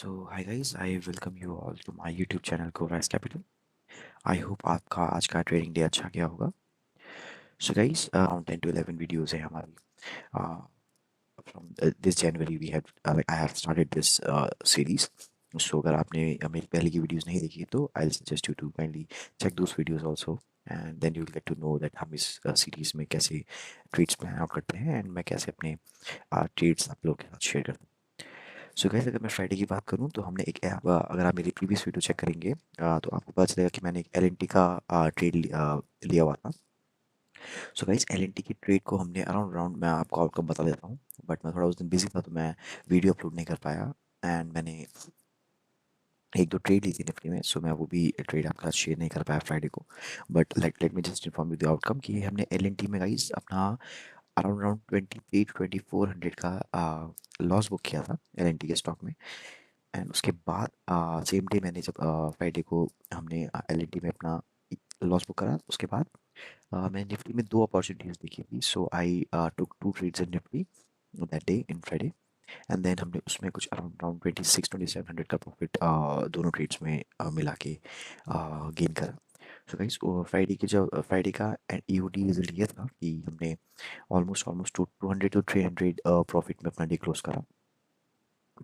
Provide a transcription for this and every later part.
So hi guys, I welcome you all to my YouTube channel Rise Capital. I hope आपका आज का trading day अच्छा गया होगा. So guys, around 10 to 11 videos है हमारी. Uh, from this January we have I have started this series. So अगर आपने मेरी पहले की videos नहीं देखी तो I'll suggest you to kindly check those videos also. And then you'll get to know that हम इस series में कैसे trades plan out करते हैं and मैं कैसे अपने trades आप लोगों के साथ share करता हूँ. सो गाइस अगर मैं फ्राइडे की बात करूँ तो हमने एक ऐप अगर आप मेरी प्रीवियस वीडियो चेक करेंगे तो आपको पता चलेगा कि मैंने एक एल का ट्रेड लिया हुआ था. सो गाइस एल की ट्रेड को हमने अराउंड मैं आपको आउटकम बता देता हूँ. बट मैं थोड़ा उस दिन बिजी था तो मैं वीडियो अपलोड नहीं कर पाया. एंड मैंने एक दो ट्रेड ली थी निफ्टी में. सो मैं वो भी ट्रेड आपके साथ शेयर नहीं कर पाया फ्राइडे को. But let me just inform you the outcome कि हमने एल में गाइस अपना अराउंड 23-2400 का लॉस बुक किया था एल के स्टॉक में. एंड उसके बाद सेम डे मैंने जब फ्राइडे को हमने एल में अपना लॉस बुक करा. उसके बाद मैंने निफ्टी में दो अपॉर्चुनिटीज देखी थी. So I took two trades in Nifty that day in Friday. And then हमने उसमें कुछ अराउंड अराउंड 26-2700 का प्रॉफिट दोनों ट्रेड्स में मिला के गेन करा. सो गाइस फ्राइडे के जब फ्राइडे का ईओडी रिजल्ट ये था कि हमने ऑलमोस्ट ऑलमोस्ट 200 to 300 प्रॉफिट में अपना डे क्लोज करा.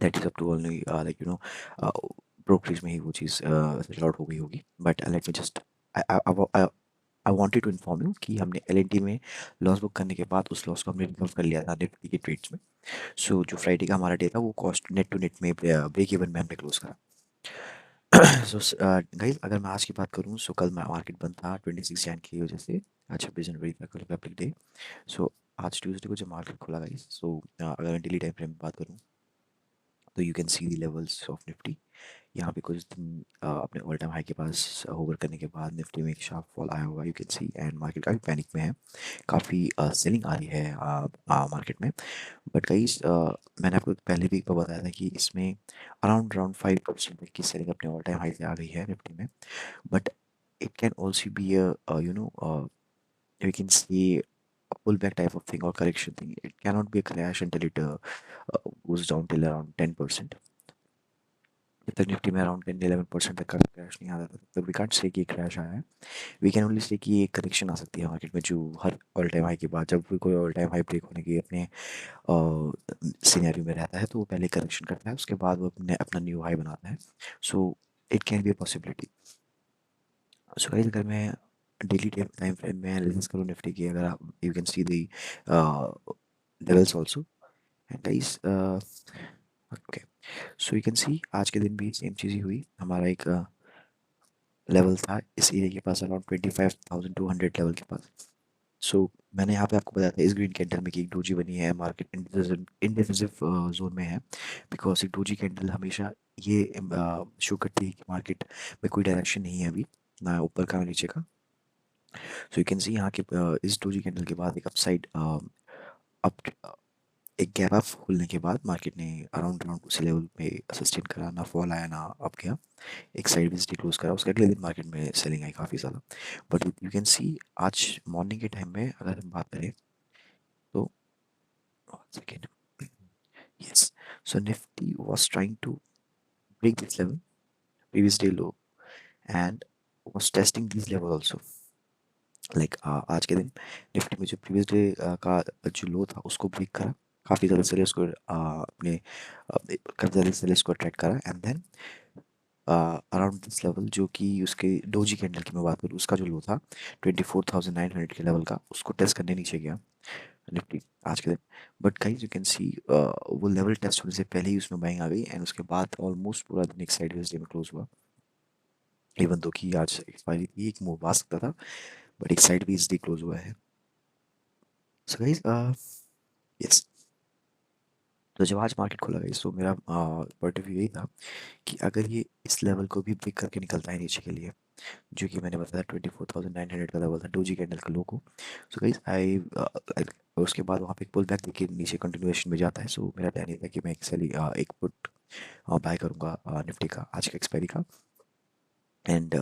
That is up to only like brokerage में ही वो चीज़ सेटल आउट हो गई होगी. But let me just I wanted to inform you कि हमने एल में लॉस बुक करने के बाद उस लॉस को हमने रिकवर कर लिया था निफ्टी के ट्रेड्स में. सो जो फ्राइडे का हमारा डे था वो कॉस्ट नेट टू नेट में ब्रेक इवन में हमने क्लोज करा. सो गाइस अगर मैं आज की बात करूँ सो कल मार्केट बंद था 26 जैन की वजह से. 26 जनवरी का कल रिपब्लिक डे. सो आज ट्यूसडे को जब मार्केट खुला गाइस सो अगर मैं डेली टाइम फ्रेम में बात करूँ तो you can see the levels of Nifty. यहाँ पे कुछ दिन अपने ऑल टाइम हाई के पास होवर करने के बाद निफ्टी में एक शार्प फॉल आया होगा you can C. And market काफ़ी पैनिक में है. काफ़ी सेलिंग आ रही है मार्केट में. बट कई मैंने आपको पहले भी एक बार बताया था कि इसमें अराउंड अराउंड 5% की सेलिंग अपने ऑल टाइम हाई से आ गई है निफ्टी में. But it can also be we can see a pullback type of thing or correction thing. It cannot be a crash until it goes down till around 10%. जब तक Nifty में around 10-11% तक का crash नहीं आता तब तक वी कांट से कि क्रैश आया है. वी कैन ओनली से कि एक करेक्शन आ सकती है मार्केट में जो हर ऑल टाइम हाई के बाद जब भी कोई ऑल टाइम हाई ब्रेक होने की अपने सिनेरियो में रहता है तो वो पहले करेक्शन करता है उसके बाद वो अपना न्यू हाई बनाता है. So it can be a possibility. So guys अगर मैं डेली टाइम फ्रेम में एनालिसिस करूँ निफ्टी की अगर आप you can C the levels also. And guys okay so you can सी आज के दिन भी सेम चीज़ ही हुई. हमारा एक लेवल था इस एरिया के पास अराउंड 25,200 लेवल के पास. सो मैंने यहाँ पे आपको बताया था इस ग्रीन कैंडल में कि एक डोजी बनी है मार्केट इंडिविजिव जोन में है. बिकॉज एक डोजी कैंडल हमेशा ये शो करती है कि मार्केट में कोई डायरेक्शन नहीं है अभी ना ऊपर का ना नीचे का. सो यू कैन सी यहाँ के इस डोजी कैंडल के बाद एक अपसाइड अप एक गैप अप खुलने के बाद मार्केट ने अराउंड अराउंड उसी लेवल पे सस्टेन करा. ना फॉल आया ना अप गया. एक साइड विजिट क्लोज करा. उसके अगले दिन मार्केट में सेलिंग आई काफ़ी ज़्यादा. बट यू कैन सी आज मॉर्निंग के टाइम में अगर हम बात करें तो second yes so Nifty was trying to break this level previous day low and was testing these level also. Like आज के दिन निफ्टी में जो प्रीवियस डे का जो लो था उसको ब्रेक करा. काफ़ी ज़्यादा सेलर्स को अपने काफ़ी ज़्यादा सेलर्स को अट्रैक्ट करा. And then around this level जो कि उसके डोजी कैंडल की मैं बात करूँ उसका जो लो था 24,900 के लेवल का उसको टेस्ट करने नीचे गया निफ्टी आज के दिन. बट गाइस यू कैन सी वो लेवल टेस्ट होने से पहले ही उसमें बाइंग आ गई. एंड उसके बाद ऑलमोस्ट पूरा दिन एक साइडवेज डे में क्लोज हुआ. इवन दो कि आज एक्सपायरी थी एक मूव आ सकता था बट एक साइडवेज डे क्लोज हुआ है. सो गाइस यस तो जब आज मार्केट खुला गई तो मेरा पॉइंट ऑफ व्यू यही था कि अगर ये इस लेवल को भी ब्रेक करके निकलता है नीचे के लिए जो कि मैंने बताया 24,900 का लेवल था डोजी कैंडल का लो को. सो गाइस आई उसके बाद वहाँ पे एक पुल बैक देखिए नीचे कंटिन्यूएशन में जाता है. सो मेरा प्लान ये था कि मैं एक पुट बाय करूँगा निफ्टी का आज का एक्सपायरी का. एंड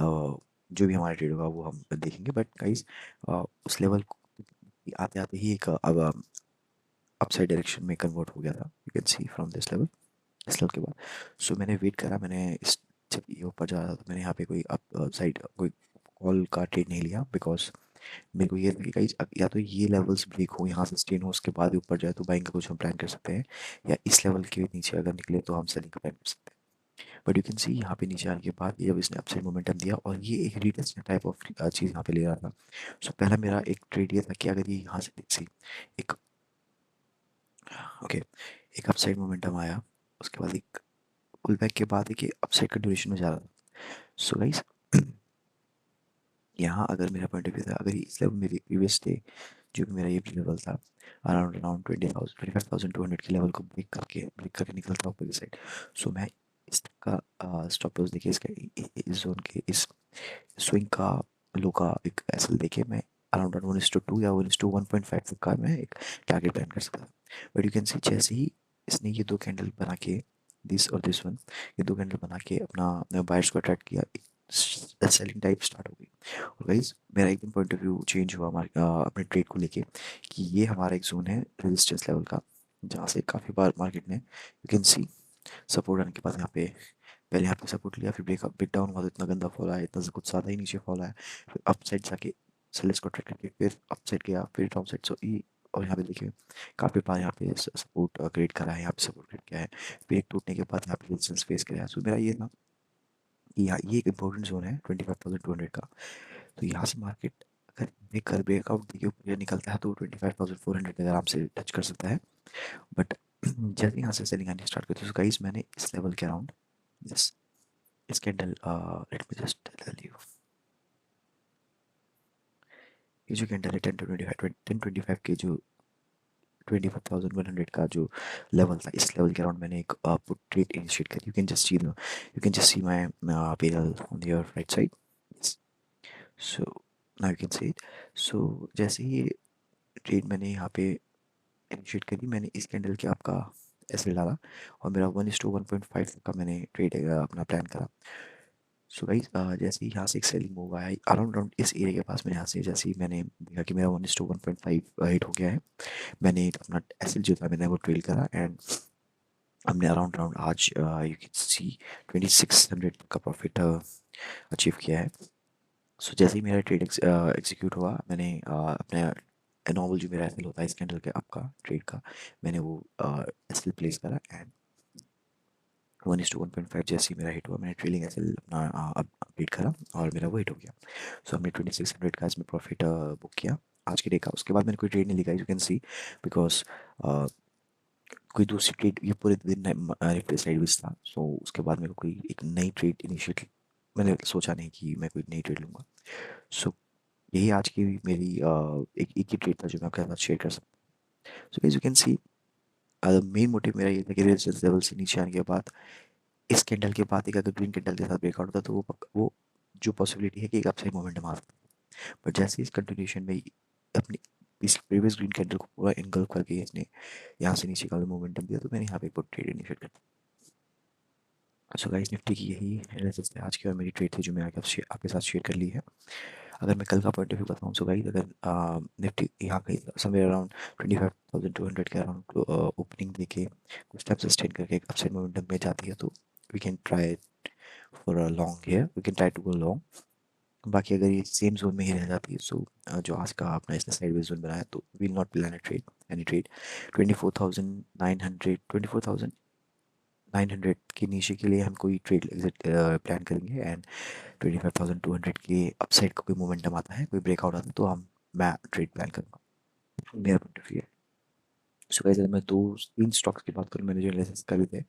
जो भी हमारा ट्रेड होगा वो हम देखेंगे. बट गाइस उस लेवल आते आते ही एक अब अपसाइड डायरेक्शन में कन्वर्ट हो गया था. You can C from this level. इस लेवल के बाद। सो मैंने वेट करा, मैंने इस जब ये ऊपर जा रहा था मैंने यहाँ पे कोई अप साइड कोई कॉल का ट्रेड नहीं लिया, बिकॉज मेरे को ये था कि गाइस या तो ये लेवल्स ब्रेक हो, यहाँ सस्टेन हो, उसके बाद ही ऊपर जाए तो बाइंग का कुछ हम प्लान कर सकते हैं, या इस लेवल के नीचे अगर निकले तो हम सेलिंग का प्लान कर सकते हैं। बट यू कैन सी यहाँ पे नीचे आने के बाद ये जब इसने अपसाइड मोमेंटम दिया और ये एक रीटेस्ट टाइप ऑफ चीज़ यहाँ पे ले रहा था। सो पहला मेरा एक ट्रेड ये था कि अगर ये यहाँ से सी एक ओके एक अपसाइड मोमेंटम आया, उसके बाद एक पुल बैक के बाद एक अपसाइड का ड्यूरेशन में जा रहा था। सो गाइस यहाँ अगर मेरा पॉइंट ऑफ व्यू था, अगर इस लेवल मेरी प्रीवियस डे जो भी मेरा ये लेवल था अराउंड अराउंड 25,200 के लेवल को ब्रेक करके निकलता ऊपर की साइड। सो मैं इसका स्टॉप लॉस देखिए, इसका इस जोन के इस स्विंग का लो का एक एसएल देके मैं अराउंड 1:2 या 1:1.5 तक का मैं एक टारगेट प्लान कर सकता था। बट यू कैन सी जैसे ही इसने ये दो कैंडल बना के दिस और दिस वन, ये दो कैंडल बना के अपना बायर्स को अट्रैक्ट किया, सेलिंग टाइप स्टार्ट हो गई। और गाइस मेरा एकदम पॉइंट ऑफ व्यू चेंज हुआ हमारे अपने ट्रेड को लेके कि ये हमारा एक जोन है रेजिस्टेंस लेवल का, जहाँ से काफ़ी बार मार्केट ने यू कैन सी सपोर्ट आने के बाद यहाँ पे पहले यहाँ पे सपोर्ट लिया, फिर ब्रेक डाउन हुआ तो इतना गंदा फॉल आया, इतना कुछ ज़्यादा ही नीचे फॉल आया, फिर अप साइड जाके सेलेस को ट्रैक करके फिर अप साइड गया, फिर डाउन साइड। सो ई और यहाँ पे देखिए काफ़ी बार यहाँ पे सपोर्ट क्रिएट करा है, यहाँ पे सपोर्ट क्रिएट किया है, फिर एक टूटने के बाद यहाँ पे रेजिस्टेंस फेस किया है। सो मेरा ये था कि यहाँ ये एक इंपॉर्टेंट जोन है 25,200 का। तो यहाँ से मार्केट अगर ब्रेकआउट देखिए ऊपर निकलता है तो 25,400 आराम से टच कर सकता है। बट जैसे यहाँ से सेलिंग आनी स्टार्ट करती है, तो गाइस मैंने इस लेवल के अराउंड यस इस candle let me just tell you, ये जो कैंडल है 1025 के जो 25,100 का जो लेवल था, इस लेवल के अराउंड मैंने एक पुट ट्रेड इनिशिएट करी। You can just see my panel on your right side. So now you can see it. So जैसे ही ये ट्रेड मैंने यहाँ पे इनिशिएट करी, मैंने इस कैंडल के आपका ऐसे डाला और मेरा 1:1.5 का मैंने ट्रेड अपना प्लान करा। सो गाइस जैसे ही यहाँ से एक सेलिंग मूव आया अराउंड अराउंड इस एरिया के पास, मैंने यहाँ से जैसे ही मैंने देखा कि मेरा 1:1.5 हिट हो गया है, मैंने एक अपना एसएल जो था मैंने वो ट्रेड करा एंड हमने अराउंड अराउंड आज यू कैन सी 2600 का प्रॉफिट अचीव किया है। सो जैसे ही मेरा ट्रेड एग्जीक्यूट हुआ, मैंने अपने नॉर्मल जो मेरा एसएल होता है इस कैंडल के आपका ट्रेड का, मैंने वो एसएल प्लेस करा एंड 1:1.5 जैसे ही मेरा हिट हुआ, मैंने ट्रेलिंग एसएल अपना अपडेट करा और मेरा वो हिट हो गया। सो हमने 2600 का इसमें प्रॉफिट बुक किया आज के डे का। उसके बाद मैंने कोई ट्रेड नहीं लिखा, यू कैन सी, बिकॉज कोई दूसरी ट्रेड ये पूरे दिन निफ्टी साइडवेज था। सो उसके बाद मेरे को कोई एक नई ट्रेड इनिशिएट मैंने सोचा नहीं कि मैं कोई नई ट्रेड लूँगा। सो यही आज की मेरी एक ही ट्रेड था जो मैं आपके साथ शेयर कर सकता हूँ। So you can C main motive मेरा ये था कि रेजिस्टेंस लेवल से नीचे आने के बाद इस कैंडल के बाद एक अगर ग्रीन कैंडल के साथ ब्रेकआउट होता तो वो जो पॉसिबिलिटी है कि एक अपसाइड मोमेंटम आ सकता है। बट जैसे इस कंटिन्यूशन में अपनी इस प्रीवियस ग्रीन कैंडल को पूरा इनगल्फ करके इसने यहाँ से नीचे का मोमेंटम दिया, तो मैंने यहाँ पे एक ट्रेड इनिशिएट कर। सो गाइस निफ्टी की यही एनालिसिस है आज की और मेरी ट्रेड थी जो मैं आपके साथ शेयर कर ली है। अगर मैं कल का पॉइंट ऑफ व्यू बताऊँ सो गाइस, अगर निफ्टी यहाँ कहीं समवेयर अराउंड 25,200 के अराउंड ओपनिंग देके कुछ स्टेप सस्टेन करके एक अपसाइड मोमेंटम में जाती है तो we can try for a long here, we can try to go long. बाकी अगर ये सेम जोन में ही रह जाती है, सो जो आज का अपना इसने साइडवेज जोन बनाया तो will not plan a trade any trade. 24,900 के नीचे के लिए हम कोई ट्रेड एग्जिट प्लान करेंगे एंड 25,200 के अपसाइड का कोई मोमेंटम आता है, कोई ब्रेकआउट आता है तो मैं ट्रेड प्लान करूँगा, मेरा पॉइंट ऑफ व्यू है। सो गाइस अगर मैं दो तीन स्टॉक्स की बात करूँ मैंने जो एनालिसिस करे थे,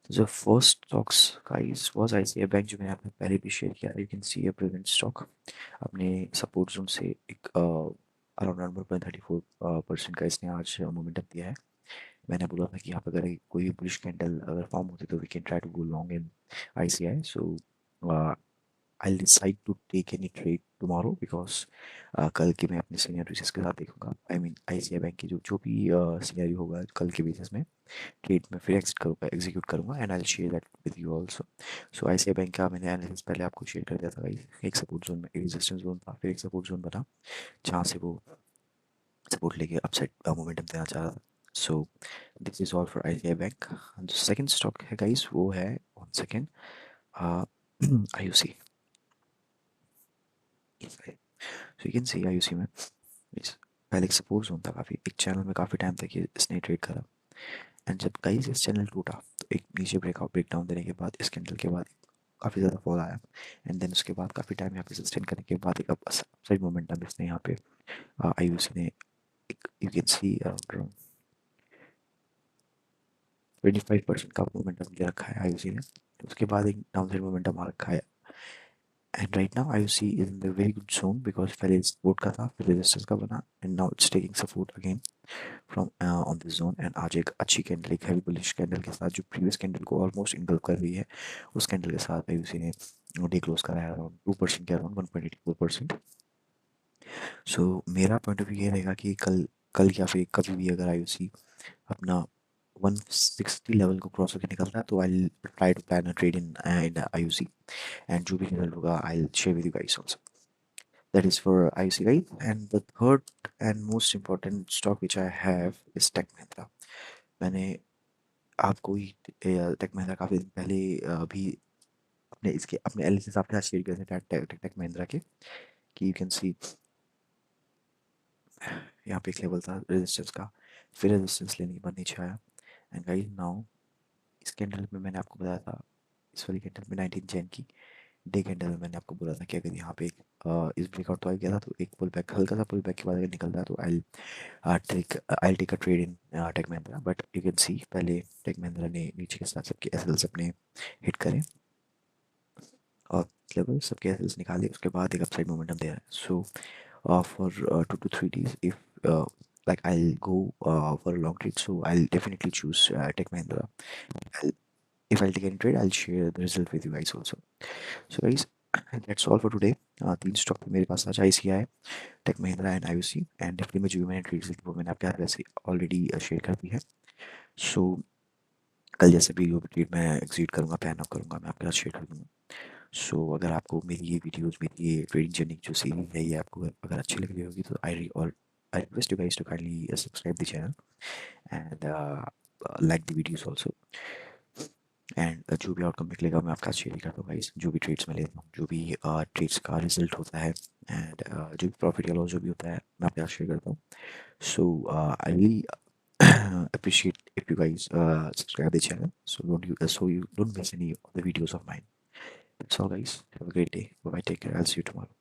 तो first stocks guys was ICICI bank जो मैंने आपको पहले भी शेयर किया। You can C a present stock अपने सपोर्ट जोन से एक अराउंड 1.34% का इसने आज मोमेंटम दिया है। मैंने बोला था कि यहाँ पर अगर कोई बुलिश कैंडल अगर फॉर्म होती तो we can try to go long in ICI. So I decide to take any trade tomorrow because कल के मैं अपने सीनियर बेसिस के साथ देखूंगा, आई मीन आईसीआई बैंक की जो भी सीनियर होगा कल के बेसिस में ट्रेड में फिर एग्जीक्यूट करूंगा and I share that with you also. So ICI bank का मैंने एनालिसिस पहले आपको शेयर कर दिया था भाई, एक सपोर्ट जोन में एक रेजिस्टेंस जोन था, फिर एक सपोर्ट जोन बना जहाँ से वो सपोर्ट लेके अपसाइड मोमेंटम देना चाह रहा था। So this is all for ICICI bank. जो सेकंड स्टॉक है गाइस वो है, one second, IOC। So you can C IOC में पहले एक सपोर्ट जोन था, काफ़ी एक चैनल में काफ़ी टाइम तक ये इसने ट्रेड करा। एंड जब गाइस इस चैनल टूटा तो एक नीचे ब्रेकआउट ब्रेक डाउन देने के बाद इस कैंडल के बाद काफ़ी ज़्यादा फॉल आया। एंड देन उसके बाद काफ़ी टाइम यहाँ पे सस्टेन करने के बाद एक अपसाइड मोमेंटम इसने यहाँ पे IOC ने एक, यू कैन सी अराउंड 25% का मोमेंटम ले रखा है IOC ने। उसके बाद एक डाउनसाइड मोमेंटम आ रखा है। And right now IOC is in the very good zone because पहले सपोर्ट का था, फिर रेजिस्टेंस का बना, and now it's taking support again from on this zone. And आज एक अच्छी कैंडल, एक हैवी बुलिश कैंडल के साथ जो प्रीवियस कैंडल को ऑलमोस्ट इंगल्फ कर रही है, उस कैंडल के साथ IOC ने डे क्लोज कराया अराउंड 2% के अराउंड 1.84%। सो मेरा पॉइंट ऑफ व्यू ये रहेगा कि कल कल या फिर कभी भी अगर IOC अपना 160 लेवल को क्रॉस करके निकलता है तो I try to plan a trade in IOC, and जो भी रिजल्ट होगा I will share with you guys also. That is for IOC, right? And the third and most important stock which I have is Tech Mahindra. मैंने आपको ही take Mahindra काफ़ी दिन पहले भी अपने इसके अपने एनालिसिस आपके साथ शेयर किए थे टेक महिंद्रा के, कि यू कैन सी यहाँ पे एक लेवल था रेजिस्टेंस का, फिर रेजिस्टेंस लेने के बाद नीचे आया। एंड गाइस नाउ इस कैंडल में मैंने आपको बताया था, इस वाली कैंडल में 19 जैन की डे कैंडल में मैंने आपको बोला था कि अगर यहाँ पे इस ब्रेकआउट तो आ गया था तो एक पुल बैक, हल्का सा पुल बैक के बाद अगर निकलता है तो I'll take a trade in Tech Mahindra. But you can see पहले टेक महिंद्रा ने नीचे के साथ सबके एसएल्स अपने हिट करे और लेवल सबके एसएल्स निकाले, उसके बाद एक अपसाइड मोमेंटम दे रहा है। So for 2 to 3 days if like I'll go for a long trade, so I'll definitely choose Tech Mahindra. I'll, if I'll take any trade, I'll share the result with you guys also. So guys, that's all for today. तीन stock मेरे पास आज ICI, Tech Mahindra and IOC। And Nifty में जो भी मैंने trades ली वो मैंने आपके साथ वैसे ऑलरेडी शेयर कर दी है। सो कल जैसे भी जो ट्रेड मैं एग्जीक्यूट करूँगा, प्लान अप करूँगा, मैं आपके साथ शेयर कर दूँगा। सो अगर आपको मेरी ये वीडियोज़, मेरी ये ट्रेडिंग जर्नी जो सीरीज है ये आपको अगर अच्छी लग रही होगी तो I request you guys to kindly subscribe the channel and like the videos also. And जो भी आउटकम निकलेगा मैं आपके साथ शेयर करता हूँ गाइस, जो भी ट्रेड्स मैं लेता हूँ, जो भी ट्रेड्स का रिजल्ट होता है, एंड जो भी प्रॉफिट या लॉस जो भी होता है मैं आपके साथ शेयर करता हूँ। So I really appreciate if you guys subscribe the channel so you don't miss any of the videos of mine. That's all guys, have a great day, bye bye, take care, I'll see you tomorrow.